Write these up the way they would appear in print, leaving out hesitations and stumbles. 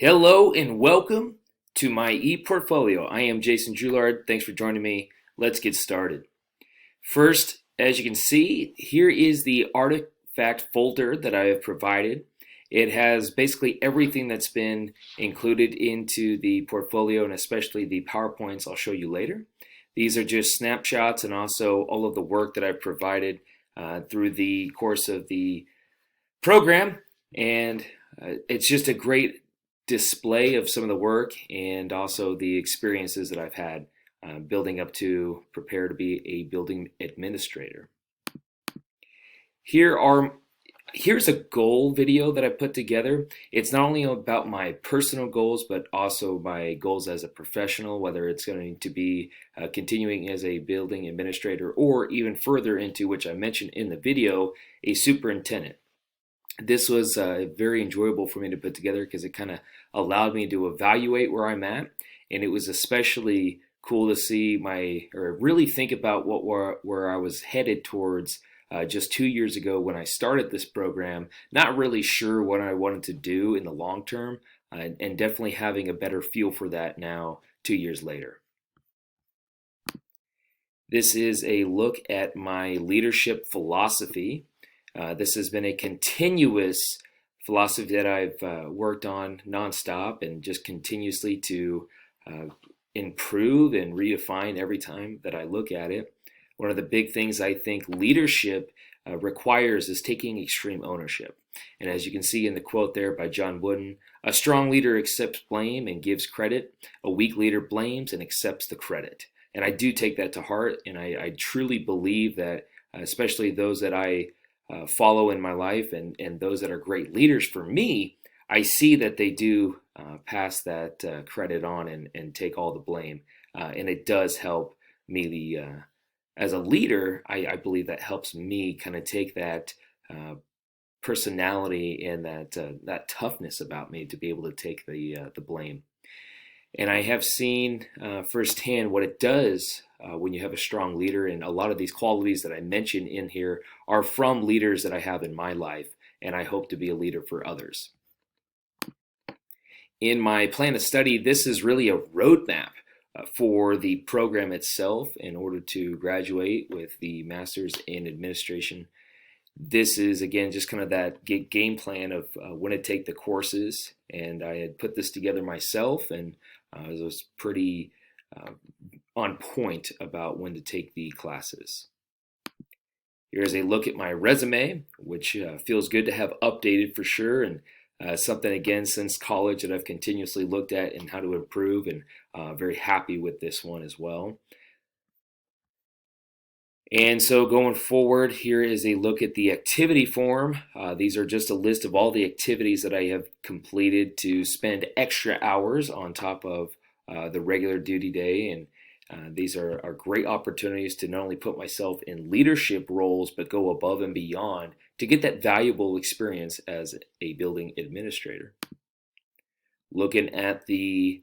Hello and welcome to my e-portfolio. I am Jason Joulard. Thanks for joining me. Let's get started. First, as you can see, here is the artifact folder that I have provided. It has basically everything that's been included into the portfolio, and especially the PowerPoints I'll show you later. These are just snapshots and also all of the work that I've provided through the course of the program. And it's just a great display of some of the work and also the experiences that I've had building up to prepare to be a building administrator. Here's a goal video that I put together. It's not only about my personal goals, but also my goals as a professional, whether it's going to be continuing as a building administrator or even further into, which I mentioned in the video, a superintendent. This was very enjoyable for me to put together because it kind of allowed me to evaluate where I'm at, and it was especially cool to see or really think about where I was headed towards just 2 years ago when I started this program, not really sure what I wanted to do in the long term, and definitely having a better feel for that now 2 years later. This is a look at my leadership philosophy. This has been a continuous philosophy that I've worked on nonstop and just continuously to improve and redefine every time that I look at it. One of the big things I think leadership requires is taking extreme ownership. And as you can see in the quote there by John Wooden, a strong leader accepts blame and gives credit. A weak leader blames and accepts the credit. And I do take that to heart, and I truly believe that, especially those that I follow in my life and those that are great leaders for me, I see that they do pass that credit on and take all the blame. And it does help me as a leader. I believe that helps me kind of take that personality and that toughness about me to be able to take the blame. And I have seen firsthand what it does when you have a strong leader. And a lot of these qualities that I mentioned in here are from leaders that I have in my life, and I hope to be a leader for others. In my plan of study, this is really a roadmap for the program itself in order to graduate with the Master's in Administration. This is, again, just kind of that game plan of when to take the courses, and I had put this together myself, and it was pretty on point about when to take the classes. Here's a look at my resume, which feels good to have updated for sure, and something, again, since college that I've continuously looked at and how to improve, and very happy with this one as well. And so going forward, here is a look at the activity form. These are just a list of all the activities that I have completed to spend extra hours on top of the regular duty day. And these are great opportunities to not only put myself in leadership roles, but go above and beyond to get that valuable experience as a building administrator. Looking at the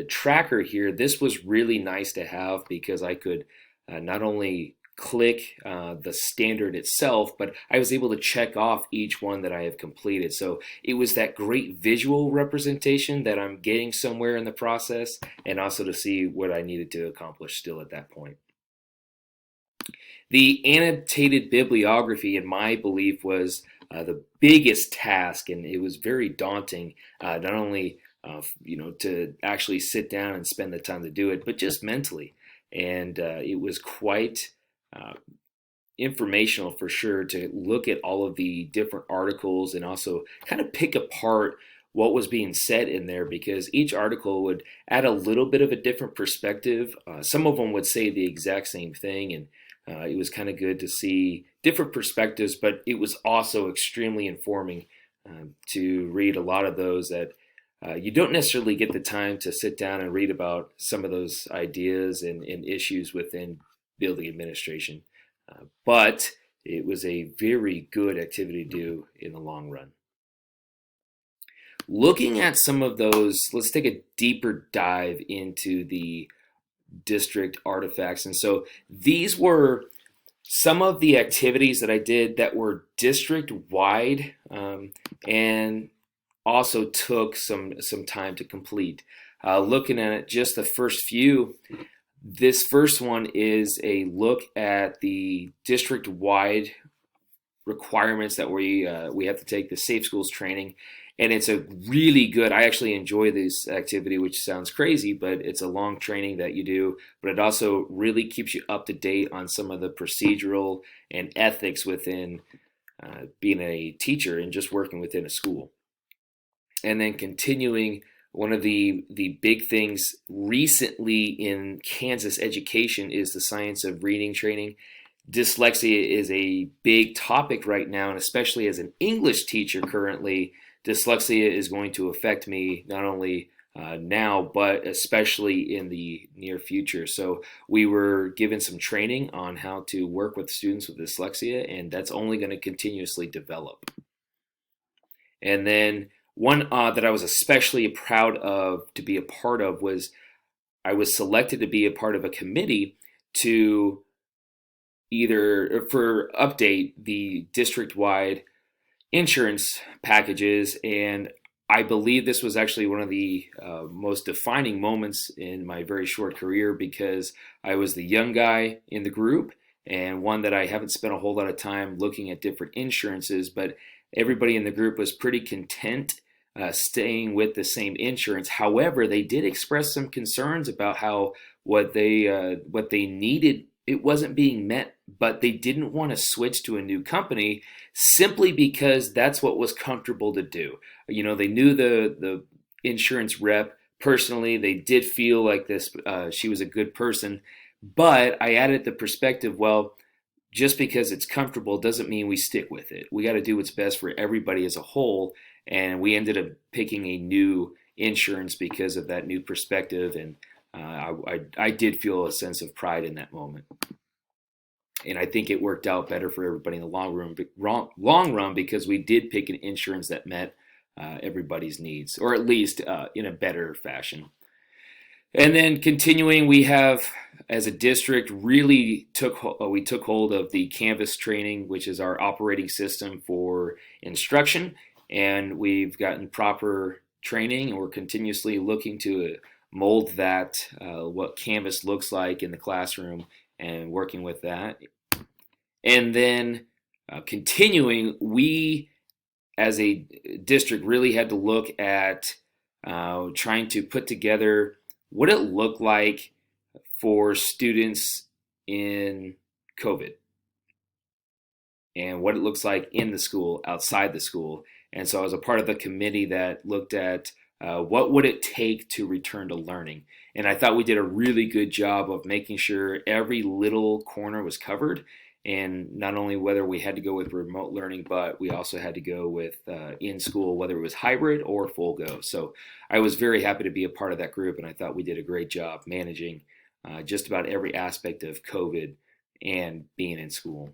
tracker here, this was really nice to have because I could not only click the standard itself, but I was able to check off each one that I have completed. So it was that great visual representation that I'm getting somewhere in the process, and also to see what I needed to accomplish still at that point. The annotated bibliography, in my belief, was the biggest task, and it was very daunting, not only to actually sit down and spend the time to do it, but just mentally. And it was quite informational for sure to look at all of the different articles and also kind of pick apart what was being said in there, because each article would add a little bit of a different perspective. Some of them would say the exact same thing, and it was kind of good to see different perspectives, but it was also extremely informing to read a lot of those that you don't necessarily get the time to sit down and read about some of those ideas and issues within building administration. But it was a very good activity to do in the long run. Looking at some of those, let's take a deeper dive into the district artifacts. And so these were some of the activities that I did that were district wide, and also took some time to complete. Looking at it, just the first few, this first one is a look at the district-wide requirements that we have to take, the Safe Schools training, and it's a really good. I actually enjoy this activity, which sounds crazy, but it's a long training that you do. But it also really keeps you up to date on some of the procedural and ethics within being a teacher and just working within a school. And then continuing, one of the big things recently in Kansas education is the science of reading training. Dyslexia is a big topic right now, and especially as an English teacher currently, dyslexia is going to affect me not only now, but especially in the near future. So we were given some training on how to work with students with dyslexia, and that's only going to continuously develop. And then one that I was especially proud of to be a part of was I was selected to be a part of a committee to either for update the district-wide insurance packages, and I believe this was actually one of the most defining moments in my very short career because I was the young guy in the group and one that I haven't spent a whole lot of time looking at different insurances, but everybody in the group was pretty content staying with the same insurance. However, they did express some concerns about how what they needed, it wasn't being met, but they didn't want to switch to a new company simply because that's what was comfortable to do. You know, they knew the insurance rep personally. They did feel like she was a good person, but I added the perspective, well, just because it's comfortable doesn't mean we stick with it. We got to do what's best for everybody as a whole, and we ended up picking a new insurance because of that new perspective, and I did feel a sense of pride in that moment. And I think it worked out better for everybody in the long run because we did pick an insurance that met everybody's needs, or at least in a better fashion. And then continuing, we have, as a district, we took hold of the Canvas training, which is our operating system for instruction, and we've gotten proper training, and we're continuously looking to mold that, what Canvas looks like in the classroom, and working with that. And then continuing, we as a district really had to look at trying to put together what it looked like for students in COVID and what it looks like in the school, outside the school. And so I was a part of the committee that looked at what would it take to return to learning. And I thought we did a really good job of making sure every little corner was covered. And not only whether we had to go with remote learning, but we also had to go with in school, whether it was hybrid or full go. So I was very happy to be a part of that group, and I thought we did a great job managing just about every aspect of COVID and being in school.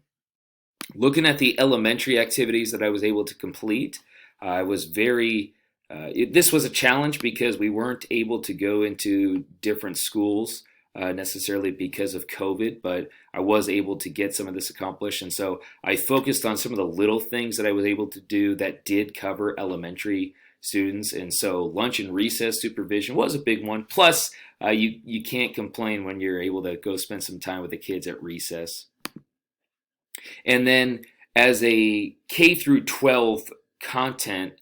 Looking at the elementary activities that I was able to complete, I was this was a challenge because we weren't able to go into different schools necessarily because of COVID, but I was able to get some of this accomplished. And so I focused on some of the little things that I was able to do that did cover elementary students. And so lunch and recess supervision was a big one. Plus, you can't complain when you're able to go spend some time with the kids at recess. And then as a K through 12 content,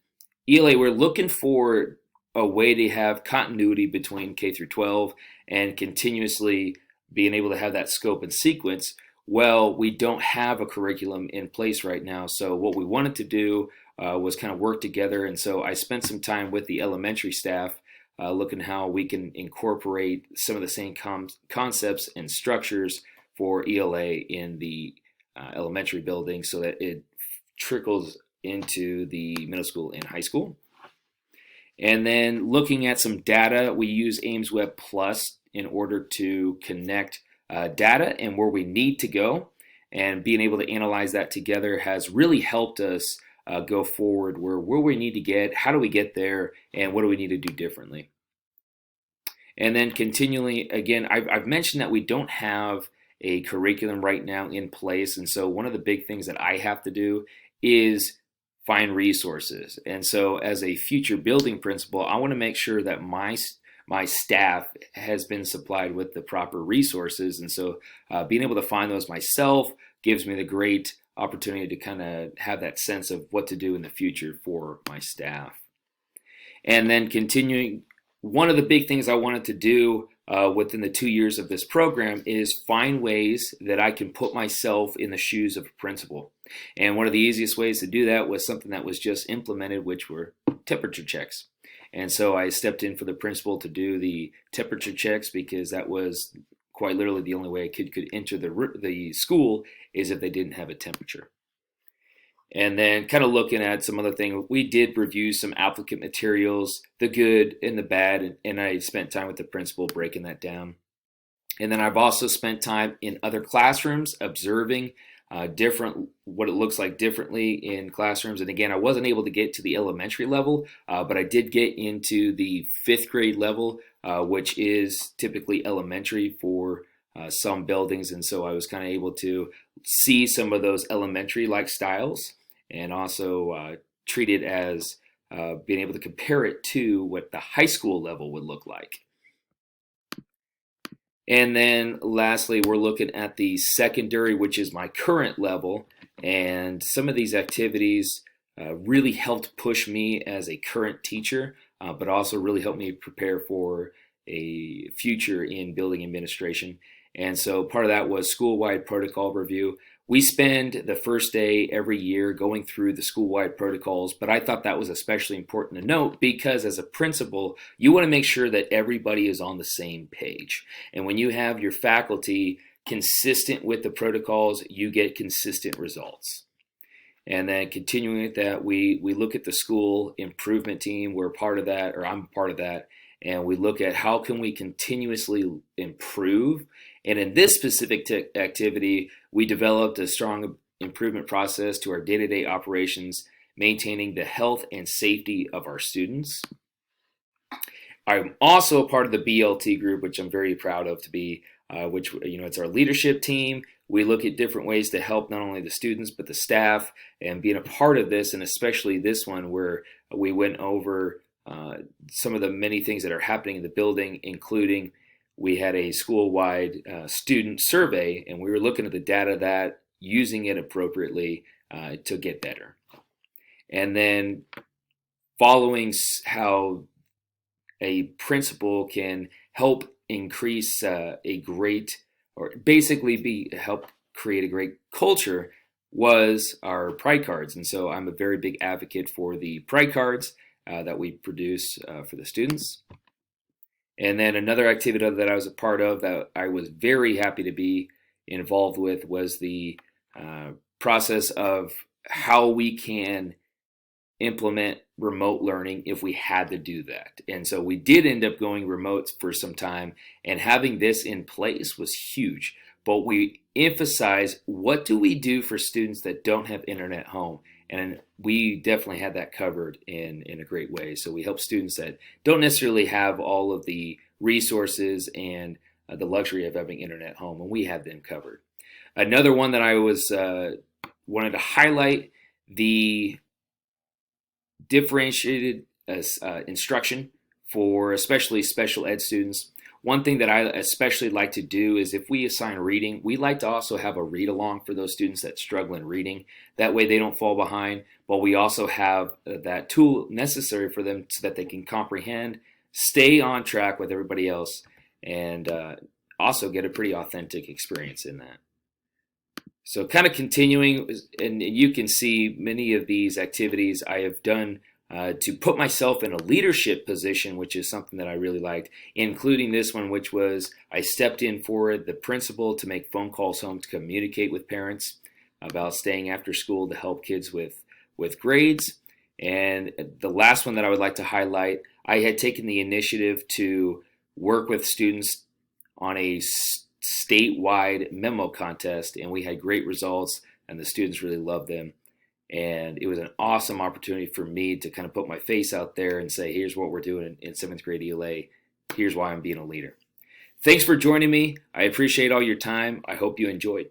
ELA, we're looking for a way to have continuity between K through 12 and continuously being able to have that scope and sequence. Well, we don't have a curriculum in place right now. So what we wanted to do was kind of work together. And so I spent some time with the elementary staff looking how we can incorporate some of the same concepts and structures for ELA in the elementary building so that it trickles into the middle school and high school. And then looking at some data, we use AimsWeb Plus in order to connect data and where we need to go. And being able to analyze that together has really helped us go forward where we need to get, how do we get there, and what do we need to do differently. And then continually, again, I've mentioned that we don't have a curriculum right now in place. And so one of the big things that I have to do is find resources. And so as a future building principal, I want to make sure that my staff has been supplied with the proper resources. And so being able to find those myself gives me the great opportunity to kind of have that sense of what to do in the future for my staff. And then continuing, one of the big things I wanted to do within the 2 years of this program is find ways that I can put myself in the shoes of a principal. And one of the easiest ways to do that was something that was just implemented, which were temperature checks. And so I stepped in for the principal to do the temperature checks, because that was quite literally the only way a kid could enter the school is if they didn't have a temperature. And then kind of looking at some other things, we did review some applicant materials, the good and the bad, and I spent time with the principal breaking that down. And then I've also spent time in other classrooms observing what it looks like differently in classrooms. And again, I wasn't able to get to the elementary level, but I did get into the 5th grade level, which is typically elementary for some buildings. And so I was kind of able to see some of those elementary-like styles, and also treat it as being able to compare it to what the high school level would look like. And then lastly, we're looking at the secondary, which is my current level. And some of these activities really helped push me as a current teacher, but also really helped me prepare for a future in building administration. And so part of that was school-wide protocol review. We spend the first day every year going through the school-wide protocols, but I thought that was especially important to note, because as a principal, you want to make sure that everybody is on the same page. And when you have your faculty consistent with the protocols, you get consistent results. And then continuing with that, we look at the school improvement team. We're part of that, or I'm part of that. And we look at how can we continuously improve. And in this specific activity, we developed a strong improvement process to our day-to-day operations, maintaining the health and safety of our students. I'm also a part of the BLT group, which I'm very proud of to be, which, it's our leadership team. We look at different ways to help not only the students, but the staff, and being a part of this, and especially this one where we went over some of the many things that are happening in the building, including we had a school-wide student survey, and we were looking at the data that using it appropriately to get better. And then following how a principal can help increase help create a great culture was our pride cards. And so I'm a very big advocate for the pride cards that we produce for the students. And then another activity that I was a part of that I was very happy to be involved with was the process of how we can implement remote learning if we had to do that. And so we did end up going remote for some time, and having this in place was huge. But we emphasize, what do we do for students that don't have internet at home? And we definitely had that covered in a great way. So we help students that don't necessarily have all of the resources and the luxury of having internet at home, and we have them covered. Another one that I was wanted to highlight, the differentiated instruction for especially special ed students. One thing that I especially like to do is if we assign reading, we like to also have a read along for those students that struggle in reading. That way they don't fall behind, but we also have that tool necessary for them so that they can comprehend, stay on track with everybody else, and also get a pretty authentic experience in that. So kind of continuing, and you can see many of these activities I have done to put myself in a leadership position, which is something that I really liked, including this one, which was I stepped in for the principal to make phone calls home to communicate with parents about staying after school to help kids with grades. And the last one that I would like to highlight, I had taken the initiative to work with students on a statewide memo contest, and we had great results, and the students really loved them. And it was an awesome opportunity for me to kind of put my face out there and say, here's what we're doing in 7th grade ELA. Here's why I'm being a leader. Thanks for joining me. I appreciate all your time. I hope you enjoyed.